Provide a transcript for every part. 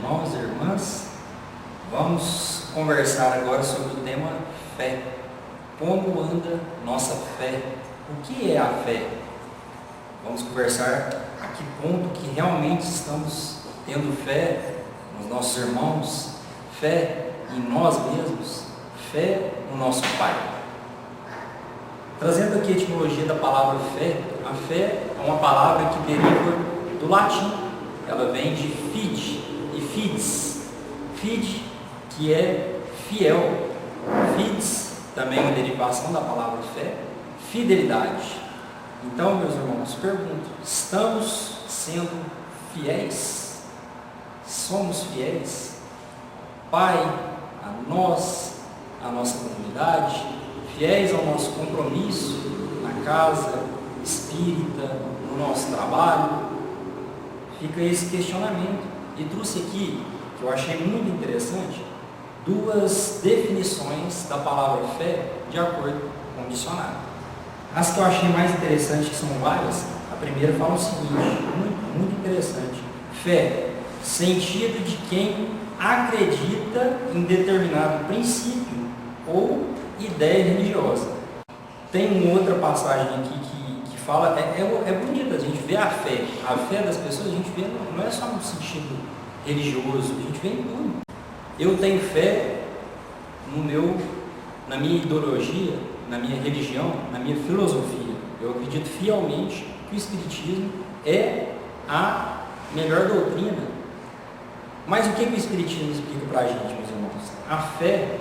irmãos e irmãs. Vamos conversar agora sobre o tema fé. Como anda nossa fé? O que é a fé? Vamos conversar a que ponto que realmente estamos tendo fé nos nossos irmãos, fé em nós mesmos, fé no nosso Pai. Trazendo aqui a etimologia da palavra fé, a fé é uma palavra que deriva do latim. Ela vem de fide e fides. Fide, que é fiel. Fides, também é uma derivação da palavra fé, fidelidade. Então, meus irmãos, pergunto, estamos sendo fiéis? Somos fiéis? Pai, a nós, a nossa comunidade, fiéis ao nosso compromisso na casa espírita, no nosso trabalho? Fica esse questionamento. E trouxe aqui, que eu achei muito interessante, duas definições da palavra fé de acordo com o dicionário. As que eu achei mais interessantes, que são várias, a primeira fala o seguinte, muito interessante: fé, sentido de quem acredita em determinado princípio ou ideia religiosa. Tem uma outra passagem aqui que fala, é bonita, a gente vê a fé das pessoas, a gente vê, não é só no sentido religioso, a gente vê em tudo. Eu tenho fé na minha ideologia, na minha religião, na minha filosofia. Eu acredito fielmente que o Espiritismo é a melhor doutrina. Mas o que o Espiritismo explica para a gente, meus irmãos? A fé,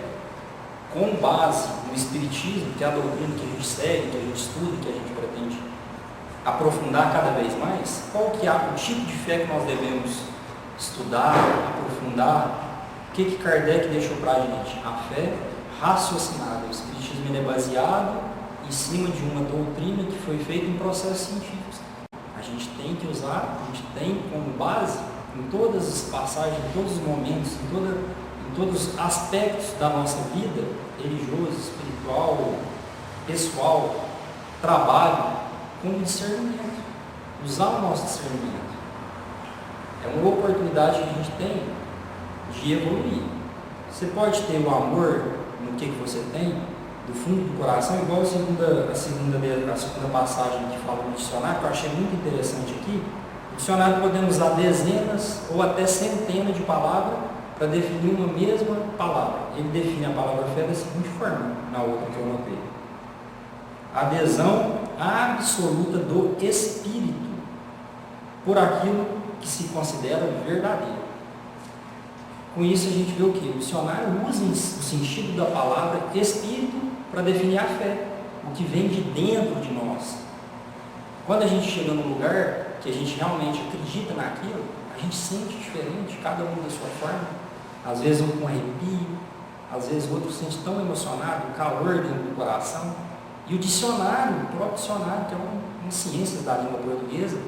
com base no Espiritismo, que é a doutrina que a gente segue, que a gente estuda, que a gente pretende aprofundar cada vez mais, qual que é o tipo de fé que nós devemos estudar, aprofundar? O que Kardec deixou para a gente? A fé raciocinada. O Espiritismo é baseado em cima de uma doutrina que foi feita em processos científicos. A gente tem que usar, a gente tem como base, em todas as passagens, em todos os momentos, em todos os aspectos da nossa vida, religioso, espiritual, pessoal, trabalho, como discernimento. Usar o nosso discernimento. É uma oportunidade que a gente tem de evoluir. Você pode ter o amor no que você tem, do fundo do coração, igual a segunda passagem que fala no dicionário, que eu achei muito interessante aqui. No dicionário podemos usar dezenas ou até centenas de palavras para definir uma mesma palavra. Ele define a palavra fé da seguinte forma, na outra que eu notei: adesão absoluta do espírito por aquilo que se considera verdadeiro. Com isso a gente vê o que? O dicionário usa o sentido da palavra espírito para definir a fé, o que vem de dentro de nós. Quando a gente chega num lugar que a gente realmente acredita naquilo, a gente sente diferente, cada um da sua forma. Às vezes um com arrepio, às vezes o outro se sente tão emocionado, o calor dentro do coração. E o dicionário, o próprio dicionário, que é uma ciência da língua portuguesa,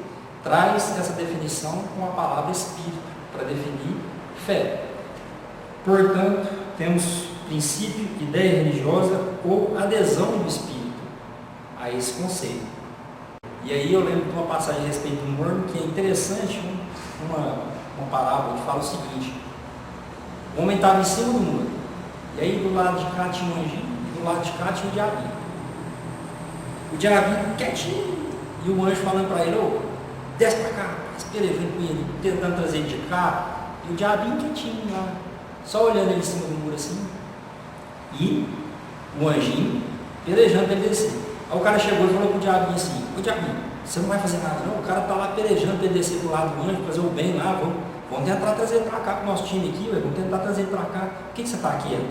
traz essa definição com a palavra espírito, para definir fé. Portanto, temos princípio, ideia religiosa ou adesão do espírito a esse conceito. E aí eu lembro de uma passagem a respeito do morno que é interessante, uma parábola que fala o seguinte: o homem estava em cima do muro, e aí do lado de cá tinha um anjinho, e do lado de cá tinha o diabinho. O diabinho quietinho, e o anjo falando para ele: ô, desce para cá, esperevando com ele, tentando trazer ele de cá, e o diabinho quietinho lá, só olhando ele em cima do muro assim, e o anjinho pelejando para ele descer. Aí o cara chegou e falou pro diabinho assim: ô diabinho, você não vai fazer nada não? O cara tá lá pelejando para ele descer pro lado do anjo, fazer o bem lá, vamos tentar trazer ele para cá pro nosso time aqui, vamos tentar trazer ele para cá. Por que você tá quieto?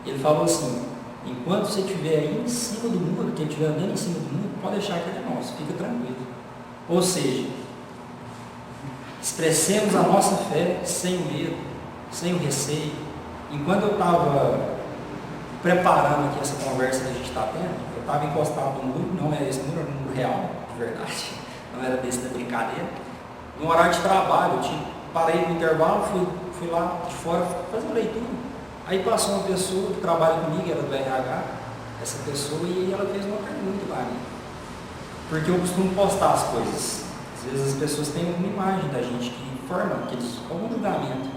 Ele falou assim: enquanto você estiver aí em cima do muro, quem estiver andando em cima do muro, pode deixar que ele é nosso, fica tranquilo. Ou seja, expressemos a nossa fé sem o medo, sem o receio. Enquanto eu estava preparando aqui essa conversa que a gente está tendo, eu estava encostado no muro, não era esse muro, era um muro real, de verdade, não era desse da brincadeira. No horário de trabalho, eu parei no intervalo, fui lá de fora fazer uma leitura. Aí passou uma pessoa que trabalha comigo, era do RH, essa pessoa, e ela fez uma pergunta para mim. Porque eu costumo postar as coisas. Às vezes as pessoas têm uma imagem da gente que forma algum julgamento.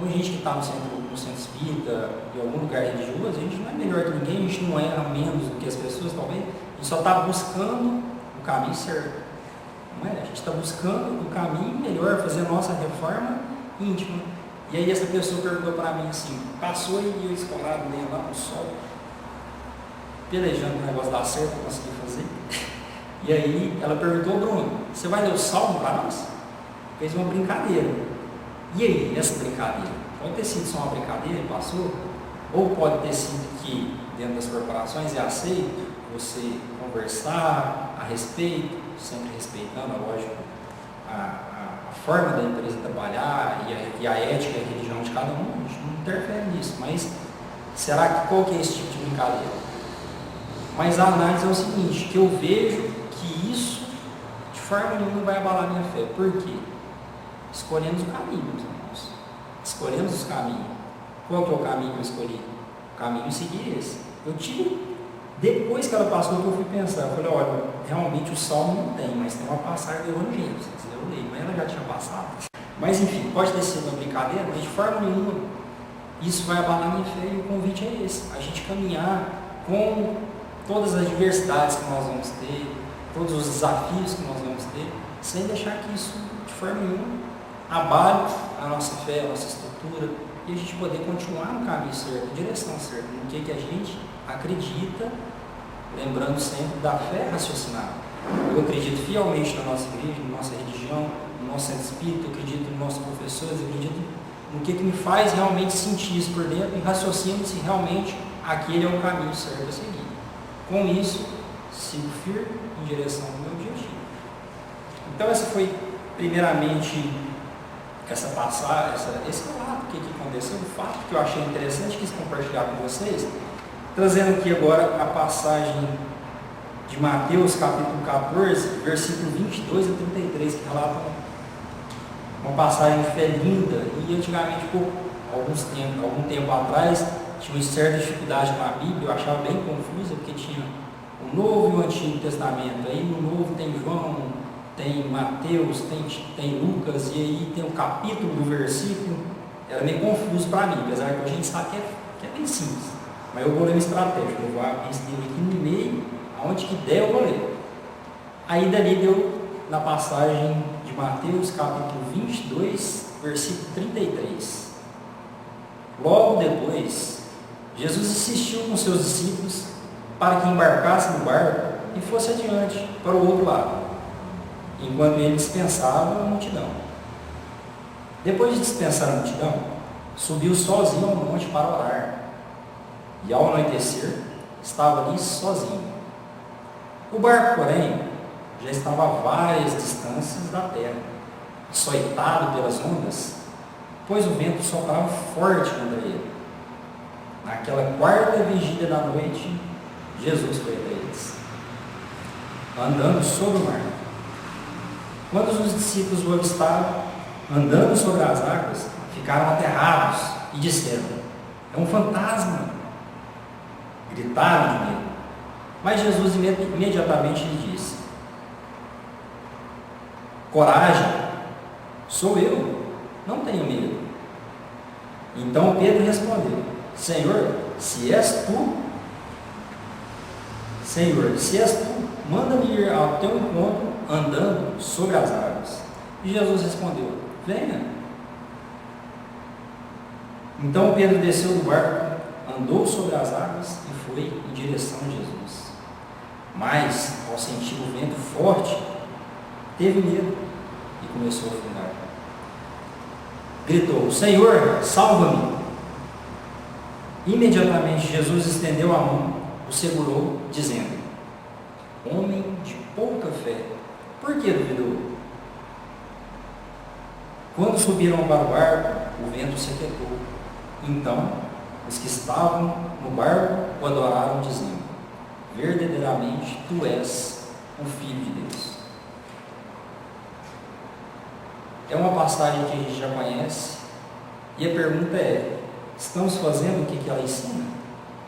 Então, gente que está no centro espírita, em algum lugar religioso, a gente não é melhor que ninguém, a gente não erra menos do que as pessoas, talvez. A gente só está buscando o caminho certo. Não é? A gente está buscando o caminho melhor, fazer a nossa reforma íntima. E aí essa pessoa perguntou para mim assim, passou e eu escorado meio lá no sol, pelejando o negócio dar certo, eu consegui fazer. E aí ela perguntou, Bruno, você vai ler o Salmo para nós? Fez uma brincadeira. E aí, essa brincadeira? Pode ter sido só uma brincadeira e passou? Ou pode ter sido que dentro das corporações é aceito você conversar a respeito, sempre respeitando, lógico, a forma da empresa trabalhar e a ética e a religião de cada um, a gente não interfere nisso, mas será que qual que é esse tipo de brincadeira? Mas a análise é o seguinte, que eu vejo que isso de forma nenhuma vai abalar minha fé. Por quê? Escolhemos o caminho, meus irmãos. Escolhemos os caminhos. Qual que é o caminho que eu escolhi? O caminho seguir esse. Eu tive, depois que ela passou, que eu fui pensar, eu falei, olha, realmente o Salmo não tem, mas tem uma passagem do Evangelho, se quiser eu leio, mas ela já tinha passado. Mas enfim, pode ter sido uma brincadeira, mas de forma nenhuma isso vai abalar minha fé e o convite é esse, a gente caminhar com todas as diversidades que nós vamos ter, todos os desafios que nós vamos ter, sem deixar que isso de forma nenhuma abale a nossa fé, a nossa estrutura, e a gente poder continuar no caminho certo, na direção certa, no que a gente acredita, lembrando sempre da fé raciocinada. Eu acredito fielmente na nossa igreja, na nossa religião, no nosso centro espírita, eu acredito nos nossos professores, eu acredito no que me faz realmente sentir isso por dentro e raciocino se realmente aquele é o caminho certo a seguir. Com isso, sigo firme em direção ao meu objetivo. Então essa foi primeiramente essa passagem, esse relato que aconteceu, o fato que eu achei interessante, quis compartilhar com vocês, trazendo aqui agora a passagem de Mateus capítulo 14, versículo 22 a 33, que relata uma passagem de fé linda, e antigamente, algum tempo atrás, tinha uma certa dificuldade com a Bíblia, eu achava bem confusa, porque tinha o Novo e o Antigo Testamento, aí no Novo tem João, tem Mateus, tem Lucas, e aí tem o capítulo do versículo, era meio confuso para mim, apesar que a gente sabe que é bem simples, mas eu vou ler uma estratégia, eu vou abrir esse livro aqui no meio, aonde que der eu vou ler. Aí dali deu na passagem de Mateus, capítulo 22, versículo 33. Logo depois, Jesus insistiu com seus discípulos para que embarcassem no barco e fosse adiante para o outro lado, enquanto ele dispensava a multidão. Depois de dispensar a multidão, subiu sozinho ao monte para orar. E ao anoitecer, estava ali sozinho. O barco, porém, já estava a várias distâncias da terra, açoitado pelas ondas, pois o vento soprava forte contra ele. Naquela quarta vigília da noite, Jesus foi até eles, andando sobre o mar. Quando os discípulos o avistaram, andando sobre as águas, ficaram aterrados e disseram: é um fantasma! Gritaram de medo. Mas Jesus imediatamente lhe disse: coragem, sou eu, não tenho medo. Então Pedro respondeu: Senhor, se és tu, manda-me ir ao teu encontro andando sobre as águas. E Jesus respondeu: venha. Então Pedro desceu do barco, andou sobre as águas e foi em direção a Jesus. Mas, ao sentir o vento forte, teve medo e começou a afundar. Gritou: Senhor, salva-me! Imediatamente Jesus estendeu a mão, o segurou, dizendo: homem de pouca fé, por que duvidou? Quando subiram para o barco, o vento se aquietou. Então, os que estavam no barco o adoraram, dizendo: verdadeiramente tu és o Filho de Deus. É uma passagem que a gente já conhece, e a pergunta é: estamos fazendo o que ela ensina?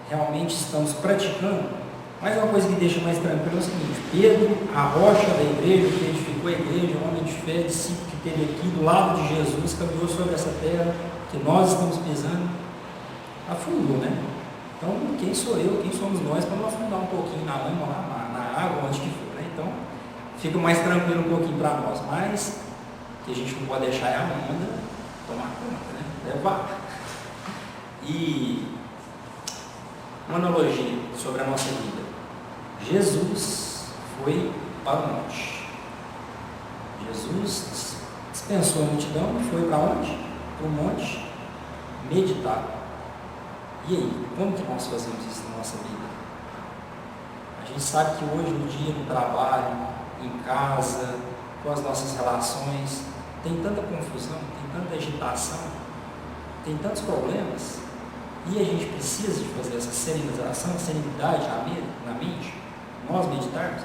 Realmente estamos praticando? Mas uma coisa que deixa mais tranquilo é o seguinte: Pedro, a rocha da igreja que edificou com a igreja, homem de fé, discípulo que teve aqui do lado de Jesus, caminhou sobre essa terra que nós estamos pisando, afundou, né? Então, quem sou eu, quem somos nós para não afundar um pouquinho na lama, na água, onde que for, né? Então, fica mais tranquilo um pouquinho para nós, mas que a gente não pode deixar a onda tomar conta, né? Levar. E uma analogia sobre a nossa vida. Jesus foi para o monte. Jesus dispensou a multidão e foi para onde? Para o monte meditar. E aí, como que nós fazemos isso na nossa vida? A gente sabe que hoje, no dia, no trabalho, em casa, com as nossas relações, tem tanta confusão, tem tanta agitação, tem tantos problemas, e a gente precisa de fazer essa serenização, serenidade na mente, nós meditarmos.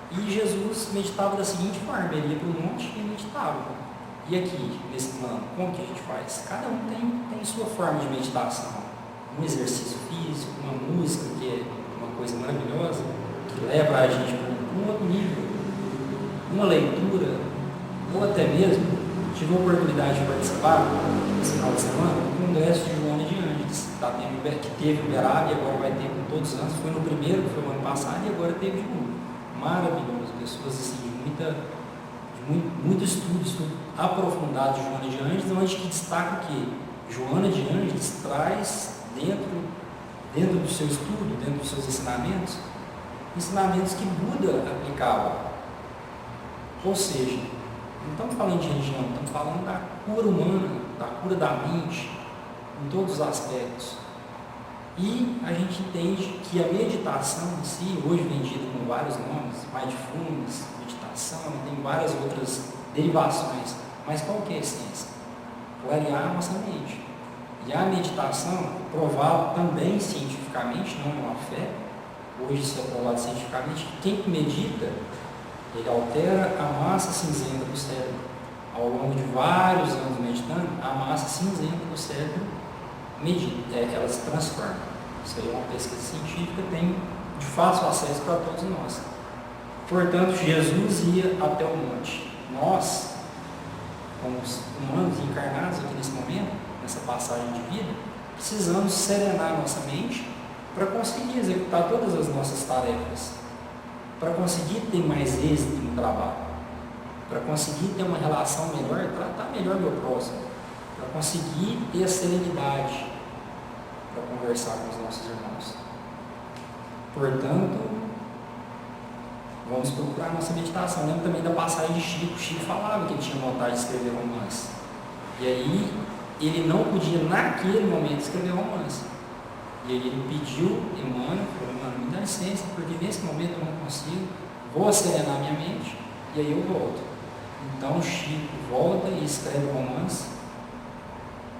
E Jesus meditava da seguinte forma: ele ia para o monte e meditava. E aqui, nesse plano, como que a gente faz? Cada um tem sua forma de meditação. Um exercício físico, uma música, que é uma coisa maravilhosa, que leva a gente para um outro nível, uma leitura, ou até mesmo, tive a oportunidade de participar, esse final de semana, do congresso de Joana de Ângeles, que teve em Uberaba e agora vai ter com todos os anos. Foi no primeiro, que foi no ano passado, e agora teve de novo. Maravilhoso, pessoas assim, muito estudo aprofundado de Joana de Ângeles, onde que destaca que Joana de Ângeles traz dentro do seu estudo, dentro dos seus ensinamentos que Buda aplicava. Ou seja, não estamos falando de religião, estamos falando da cura humana, da cura da mente, em todos os aspectos. E a gente entende que a meditação em si, hoje vendida com vários nomes, mindfulness, meditação, tem várias outras derivações, mas qual que é a essência? Clarear a nossa mente. E a meditação, provado também cientificamente, não é uma fé, hoje isso é provado cientificamente, que quem medita, ele altera a massa cinzenta do cérebro. Ao longo de vários anos meditando, a massa cinzenta do cérebro ela se transforma. Isso aí é uma pesquisa científica, tem de fácil acesso para todos nós. Portanto, Jesus ia até o monte. Nós, como humanos encarnados aqui nesse momento, nessa passagem de vida, precisamos serenar nossa mente para conseguir executar todas as nossas tarefas, para conseguir ter mais êxito no trabalho, para conseguir ter uma relação melhor, tratar melhor meu próximo, para conseguir ter a serenidade para conversar com os nossos irmãos. Portanto, vamos procurar a nossa meditação. Lembro também da passagem de Chico. Chico falava que ele tinha vontade de escrever romance. E aí, ele não podia, naquele momento, escrever romance. E aí ele pediu Emmanuel, falou: Emmanuel, me dá licença, porque nesse momento eu não consigo, vou serenar minha mente, e aí eu volto. Então Chico volta e escreve o romance,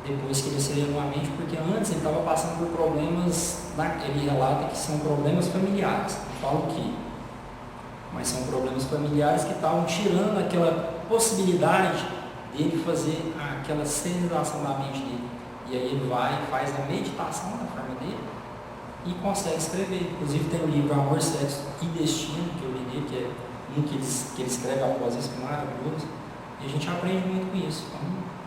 depois que ele serenou a mente, porque antes ele estava passando por problemas, ele relata que são problemas familiares, não falo o quê, mas são problemas familiares que estavam tirando aquela possibilidade dele fazer aquela serenização da mente dele. E aí ele vai e faz a meditação da forma dele e consegue escrever. Inclusive tem o livro Amor, Sexo e Destino, que eu li dele, que é um que ele escreve após isso, maravilhoso. E a gente aprende muito com isso.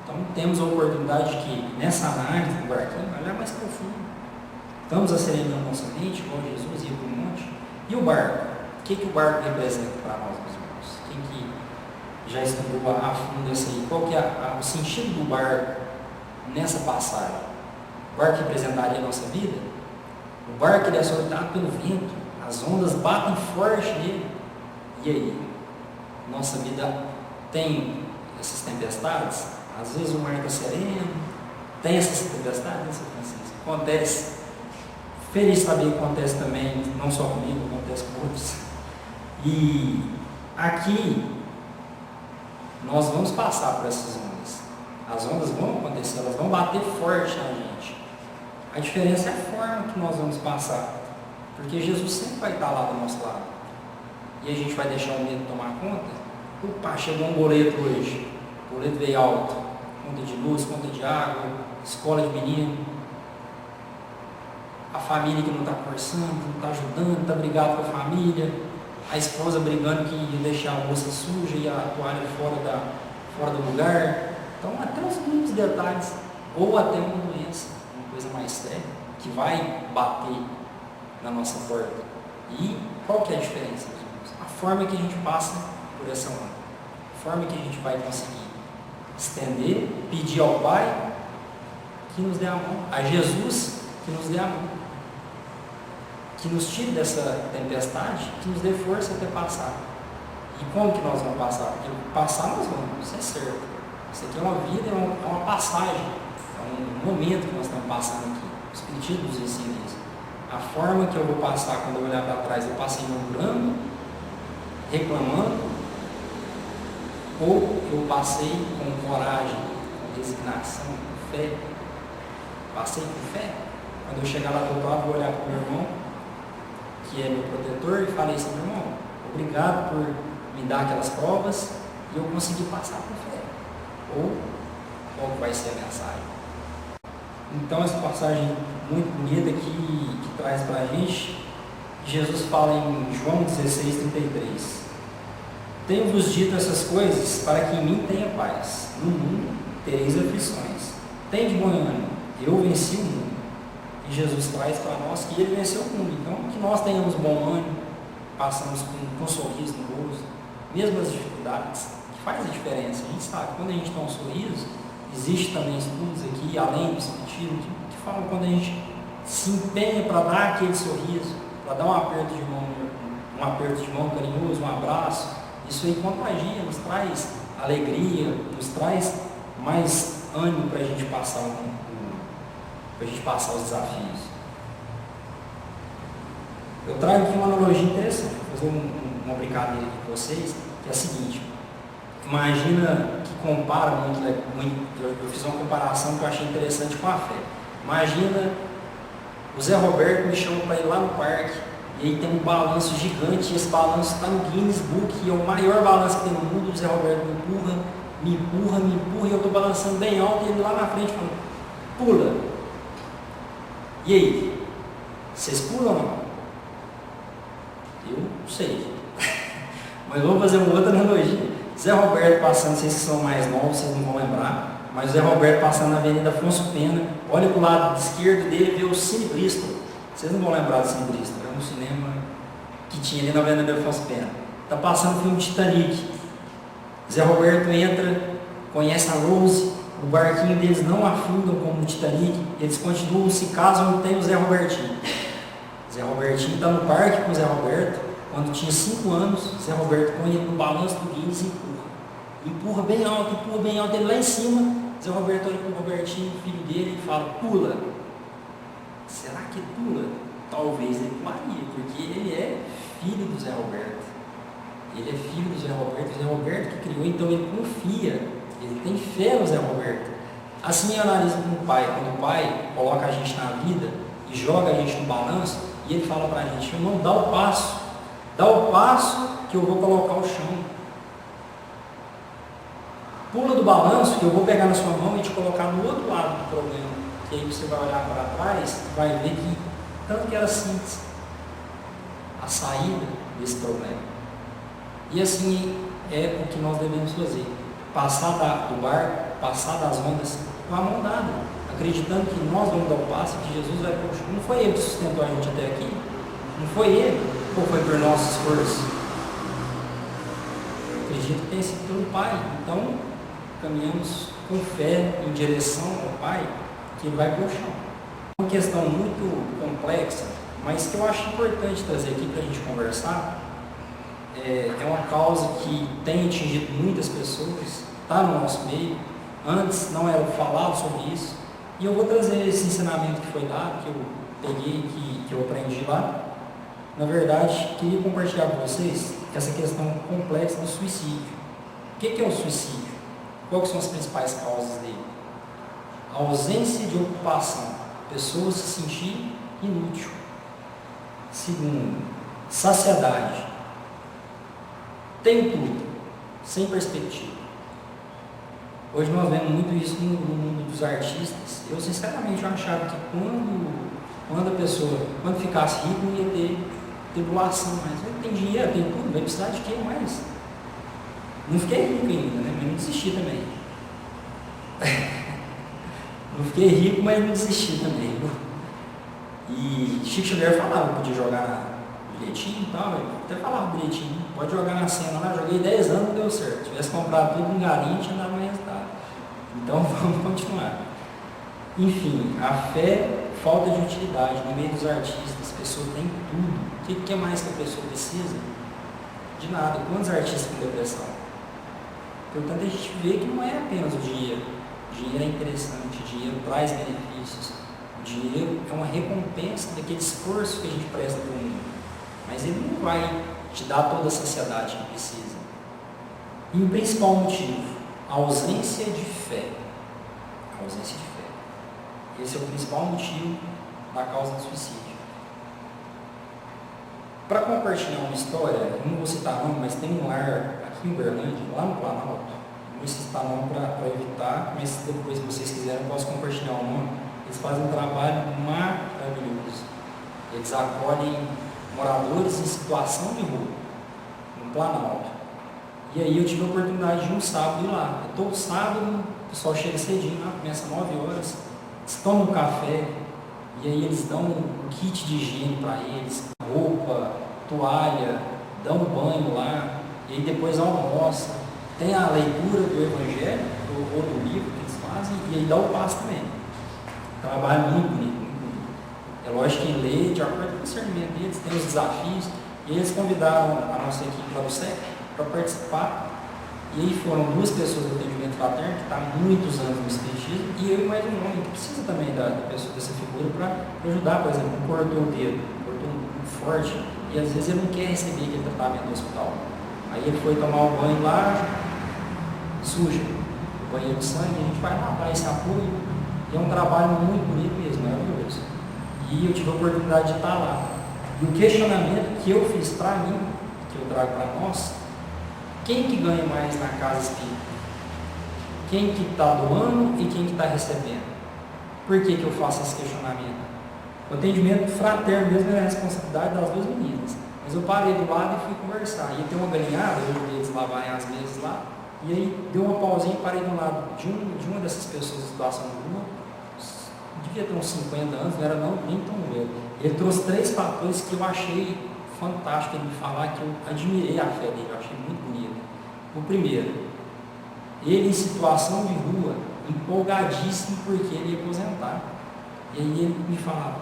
Então temos a oportunidade de que, nessa análise do barquinho, olhar mais profundo. Estamos serenando nossa mente, igual Jesus ia para o monte. E o barco? O que o barco representa para nós, meus irmãos? Quem que já estudou a fundo isso aí? Qual que é o sentido do barco nessa passagem? O barco representaria a nossa vida? O barco ele é açoitado pelo vento, as ondas batem forte nele. E aí? Nossa vida tem essas tempestades? Às vezes o mar está sereno, tem essas tempestades, acontece. Feliz saber que acontece também, não só comigo, acontece com outros. E aqui nós vamos passar por essas ondas. As ondas vão acontecer, elas vão bater forte na gente. A diferença é a forma que nós vamos passar, porque Jesus sempre vai estar lá do nosso lado. E a gente vai deixar o medo tomar conta? Opa, chegou um boleto hoje, o boleto veio alto, conta de luz, conta de água, escola de menino, a família que não está conversando, não está ajudando, está brigado com a família, a esposa brigando que ia deixar a louça suja e a toalha fora do lugar. Então, até os mínimos detalhes, ou até uma doença, uma coisa mais séria, que vai bater na nossa porta. E qual que é a diferença, meus irmãos? A forma que a gente passa por essa onda, a forma que a gente vai conseguir estender, pedir ao Pai que nos dê a mão, a Jesus que nos dê a mão, que nos tire dessa tempestade, que nos dê força até passar. E como que nós vamos passar? Porque passar nós vamos, isso é certo. Isso aqui é uma vida, é uma passagem, é um momento que nós estamos passando aqui. O Espiritismo nos ensina isso. A forma que eu vou passar quando eu olhar para trás, eu passei murmurando, reclamando, ou eu passei com coragem, com resignação, com fé. Passei com fé. Quando eu chegar lá do outro lado, vou olhar para o meu irmão, que é meu protetor, e falei assim: meu irmão, obrigado por me dar aquelas provas e eu consegui passar com fé. Ou qual vai ser a mensagem? Então, essa passagem muito bonita que traz para a gente, Jesus fala em João 16:33. Tenho-vos dito essas coisas para que em mim tenha paz. No mundo tereis aflições. Tende bom ânimo, eu venci o mundo. E Jesus traz para nós que ele venceu o mundo. Então, que nós tenhamos bom ânimo, passamos com um sorriso no rosto, mesmo as dificuldades, que faz a diferença. A gente sabe, quando a gente tem um sorriso, existe também estudos aqui, além do Espiritismo, que falam quando a gente se empenha para dar aquele sorriso, para dar um aperto de mão carinhoso, um abraço, isso aí contagia, nos traz alegria, nos traz mais ânimo para a gente passar os desafios. Eu trago aqui uma analogia interessante, vou fazer uma brincadeira aqui com vocês, que é a seguinte: imagina que compara muito, eu fiz uma comparação que eu achei interessante com a fé. Imagina o Zé Roberto me chama para ir lá no parque, e aí tem um balanço gigante, e esse balanço está no Guinness Book, e é o maior balanço que tem no mundo. O Zé Roberto me empurra, e eu estou balançando bem alto, e ele lá na frente falando: pula. E aí? Vocês pulam ou não? Eu não sei. Mas vamos fazer uma outra analogia. Zé Roberto passando, vocês que são mais novos, vocês não vão lembrar, mas o Zé Roberto passando na Avenida Afonso Pena, olha para o lado esquerdo dele e vê o Cine Bristol. Vocês não vão lembrar do Cine Bristol, era um cinema que tinha ali na Avenida Afonso Pena. Está passando o filme Titanic. Zé Roberto entra, conhece a Rose, o barquinho deles não afundam como o Titanic, eles continuam, se casam e tem o Zé Robertinho. Zé Robertinho está no parque com o Zé Roberto, quando tinha 5 anos, Zé Roberto põe ele no balanço do Guinness e empurra. Empurra bem alto, ele lá em cima. Zé Roberto olha para o Robertinho, filho dele, e fala: pula. Será que pula? Talvez ele pularia, porque ele é filho do Zé Roberto. Ele é filho do Zé Roberto, o Zé Roberto que criou, então ele confia, ele tem fé no Zé Roberto. Assim eu analiso com o pai, quando o pai coloca a gente na vida e joga a gente no balanço, e ele fala para a gente: irmão, dá o passo que eu vou colocar o chão. Pula do balanço que eu vou pegar na sua mão e te colocar no outro lado do problema. Que aí você vai olhar para trás e vai ver que tanto que era simples a saída desse problema. E assim é o que nós devemos fazer. Passar do barco, passar das ondas com a mão dada, acreditando que nós vamos dar o passo, que Jesus vai puxar. Não foi ele que sustentou a gente até aqui? Não foi ele? Ou foi por nosso esforço? Acredito que tem sido pelo Pai. Então, caminhamos com fé em direção ao Pai, que vai para o chão. Uma questão muito complexa, mas que eu acho importante trazer aqui para a gente conversar. É uma causa que tem atingido muitas pessoas, está no nosso meio. Antes não era falado sobre isso. E eu vou trazer esse ensinamento que foi dado, que eu peguei, que eu aprendi lá. Na verdade, queria compartilhar com vocês essa questão complexa do suicídio. O que é o suicídio? Quais são as principais causas dele? A ausência de ocupação, pessoas se sentirem inútil. Segundo, saciedade. Tenho tudo, sem perspectiva. Hoje nós vemos muito isso no mundo dos artistas. Eu sinceramente achava que quando a pessoa, quando ficasse rico, não ia ter tribulação, mas tem dinheiro, tem tudo, vai precisar de quê mais? Não fiquei rico ainda, né? Mas não desisti também. Não fiquei rico, mas não desisti também. E Chico Xavier falava que podia jogar bilhetinho e tal, eu até falava bilhetinho, pode jogar na cena lá, joguei 10 anos, não deu certo. Se tivesse comprado tudo em galinha, tinha dado mais resultado. Então vamos continuar. Enfim, a fé, falta de utilidade no meio dos artistas, as pessoas têm tudo. O que mais que a pessoa precisa? De nada. Quantos artistas com depressão? Portanto, a gente vê que não é apenas o dinheiro. O dinheiro é interessante, o dinheiro traz benefícios. O dinheiro é uma recompensa daquele esforço que a gente presta para o mundo. Mas ele não vai te dar toda a saciedade que precisa. E o principal motivo, a ausência de fé. A ausência de fé. Esse é o principal motivo da causa do suicídio. Para compartilhar uma história, eu não vou citar nome, mas tem um lar aqui em Uberlândia, lá no Planalto. Não vou citar nome para evitar, mas depois, se vocês quiserem, eu posso compartilhar o nome. Eles fazem um trabalho maravilhoso. Eles acolhem moradores em situação de rua, no Planalto. E aí eu tive a oportunidade de um sábado ir lá. Todo sábado, o pessoal chega cedinho lá, começa às 9 horas, eles tomam um café, e aí eles dão um kit de higiene para eles, roupa, toalha, dão um banho lá, e aí depois almoça. Tem a leitura do Evangelho, ou do livro que eles fazem, e aí dá o passo também. Trabalho muito bonito, muito bonito. É lógico que lê de acordo com o discernimento deles, tem os desafios, e eles convidaram a nossa equipe lá do SEC para participar, e aí foram 2 pessoas do atendimento fraterno, que está há muitos anos no espiritismo, e eu e mais um homem, que precisa também da pessoa, dessa figura para ajudar. Por exemplo, cortou o dedo, cortou muito forte, e às vezes ele não quer receber aquele tratamento no hospital. Aí ele foi tomar o banho lá, suja, o banheiro de sangue, a gente vai lá dar esse apoio, e é um trabalho muito bonito mesmo, maravilhoso. E eu tive a oportunidade de estar lá. E o questionamento que eu fiz para mim, que eu trago para nós, quem que ganha mais na casa espírita? Quem que está doando e quem que está recebendo? Por que eu faço esse questionamento? O atendimento fraterno mesmo é a responsabilidade das 2 meninas. Mas eu parei do lado e fui conversar. Ia ter uma galinhada, eu vi eles lavarem as mesas lá. E aí deu uma pausinha e parei do lado de uma dessas pessoas em situação de rua. Devia ter uns 50 anos, não era nem tão velho. Ele trouxe 3 fatores que eu achei fantástico ele me falar, que eu admirei a fé dele, eu achei muito bonito. O primeiro, ele em situação de rua, empolgadíssimo porque ele ia aposentar. E aí ele me falava,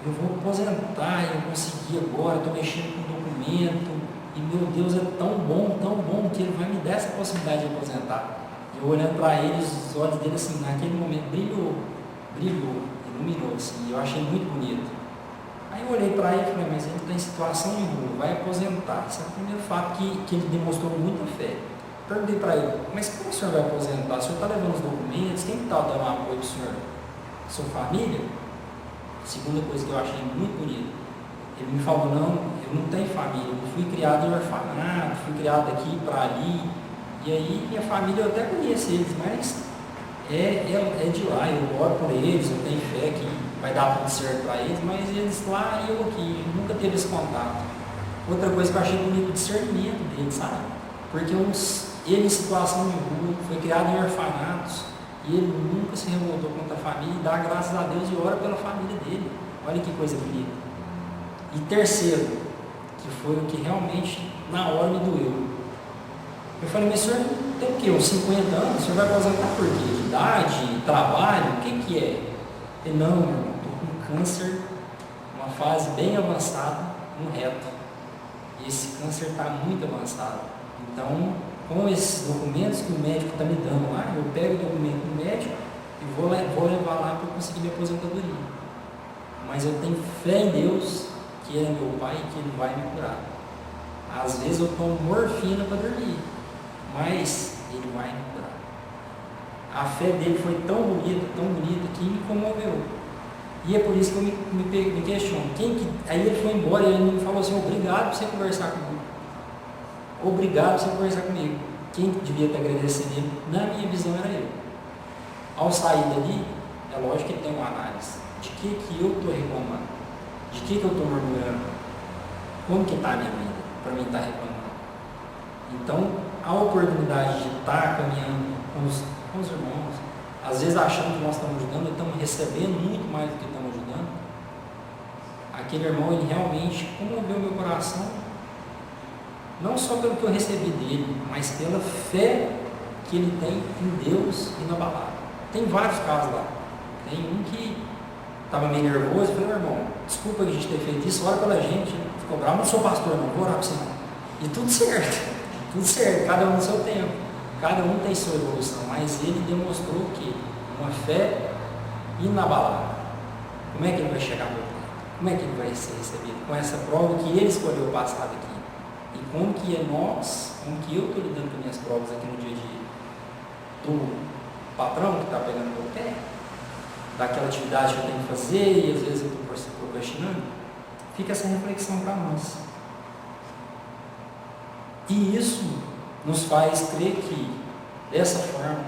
eu vou aposentar, eu consegui agora, estou mexendo com documento, e meu Deus, é tão bom, que ele vai me dar essa possibilidade de aposentar. Eu olhando para ele, os olhos dele assim, naquele momento brilhou, iluminou assim, e eu achei muito bonito. Aí eu olhei para ele e falei, mas ele está em situação de rua, vai aposentar. Esse é o primeiro fato que ele demonstrou muita fé. Perguntei para ele, mas como o senhor vai aposentar? O senhor está levando os documentos? Quem está dando apoio para o senhor? Sua família? Segunda coisa que eu achei muito bonita, ele me falou, não, eu não tenho família, eu fui criado em orfanato, fui criado aqui para ali, e aí minha família, eu até conheço eles, mas é de lá, eu oro por eles, eu tenho fé que vai dar tudo certo para eles, mas eles lá e eu aqui, nunca teve esse contato. Outra coisa que eu achei bonito, o discernimento deles, sabe? Porque ele em situação de rua, foi criado em orfanatos, e ele nunca se revoltou contra a família, e dá graças a Deus e ora pela família dele. Olha que coisa bonita. E terceiro, que foi o que realmente na hora me doeu. Eu falei, mas o senhor tem o quê? Uns 50 anos? O senhor vai aposentar por quê? Idade? Trabalho? O que é? Ele, não, meu irmão, estou com câncer, uma fase bem avançada, no reto. E esse câncer está muito avançado. Então, com esses documentos que o médico está me dando lá, eu pego o documento do médico e vou levar lá para conseguir minha aposentadoria. Mas eu tenho fé em Deus, que é meu pai, e que ele vai me curar. Às vezes eu tomo morfina para dormir, mas ele vai me curar. A fé dele foi tão bonita, que me comoveu. E é por isso que eu me questiono. Aí ele foi embora e ele me falou assim, obrigado por você conversar comigo. Obrigado por você conversar comigo. Quem devia ter agradecido ele, na minha visão, era eu. Ao sair dali, é lógico que ele tem uma análise. De que eu estou reclamando? De que eu estou murmurando? Como que está a minha vida? Para mim estar reclamando. Então, a oportunidade de estar caminhando com os irmãos, às vezes achando que nós estamos ajudando, estamos recebendo muito mais do que estamos ajudando. Aquele irmão, ele realmente comoveu meu coração, não só pelo que eu recebi dele, mas pela fé que ele tem em Deus inabalável. Tem vários casos lá. Tem um que estava meio nervoso e falou: irmão, desculpa a gente ter feito isso, ora pela gente. Ficou bravo, não sou pastor, não vou orar para você não. E tudo certo, cada um no seu tempo, cada um tem sua evolução, mas ele demonstrou que uma fé inabalável. Como é que ele vai chegar no outro? Como é que ele vai ser recebido? Com essa prova que ele escolheu passar daqui. E como que é nós, como que eu estou lidando com minhas provas aqui no dia a dia? Do patrão que está pegando meu pé, daquela atividade que eu tenho que fazer e às vezes eu estou procrastinando. Fica essa reflexão para nós. E isso nos faz crer que, dessa forma,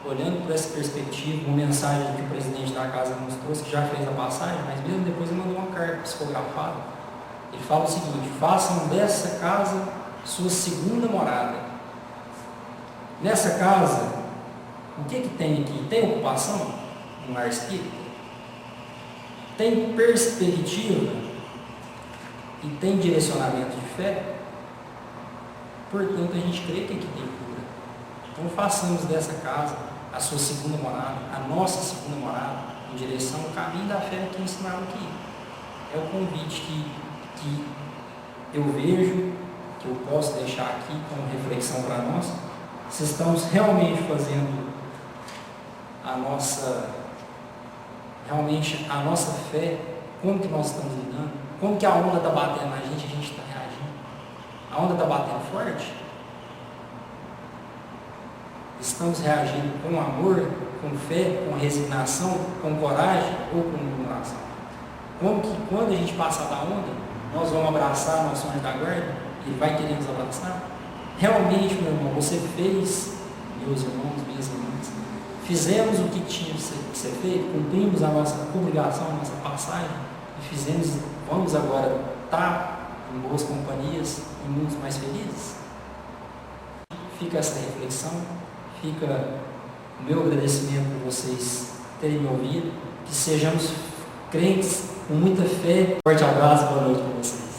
olhando por essa perspectiva, uma mensagem que o presidente da casa nos trouxe, que já fez a passagem, mas mesmo depois ele mandou uma carta psicografada. Ele fala o seguinte: façam dessa casa sua segunda morada. Nessa casa, o que tem aqui? Tem ocupação? Um lar espírita? Tem perspectiva? E tem direcionamento de fé? Portanto, a gente crê que aqui tem cura. Então, façamos dessa casa a sua segunda morada, a nossa segunda morada, em direção ao caminho da fé que ensinaram aqui. É o convite que eu vejo, que eu posso deixar aqui como reflexão para nós, se estamos realmente fazendo a nossa fé, como que nós estamos lidando, como que a onda está batendo na gente, a gente está reagindo. A onda está batendo forte? Estamos reagindo com amor, com fé, com resignação, com coragem ou com murmuração? Como que quando a gente passar da onda, nós vamos abraçar nosso anjo da guarda? Ele vai querer nos abraçar? Realmente, meu irmão, você fez, meus irmãos, minhas irmãs, fizemos o que tinha que ser feito, cumprimos a nossa obrigação, a nossa passagem, e vamos agora estar em boas companhias, em mundos mais felizes? Fica essa reflexão, fica o meu agradecimento por vocês terem me ouvido, que sejamos crentes com muita fé. Forte abraço, boa noite para vocês.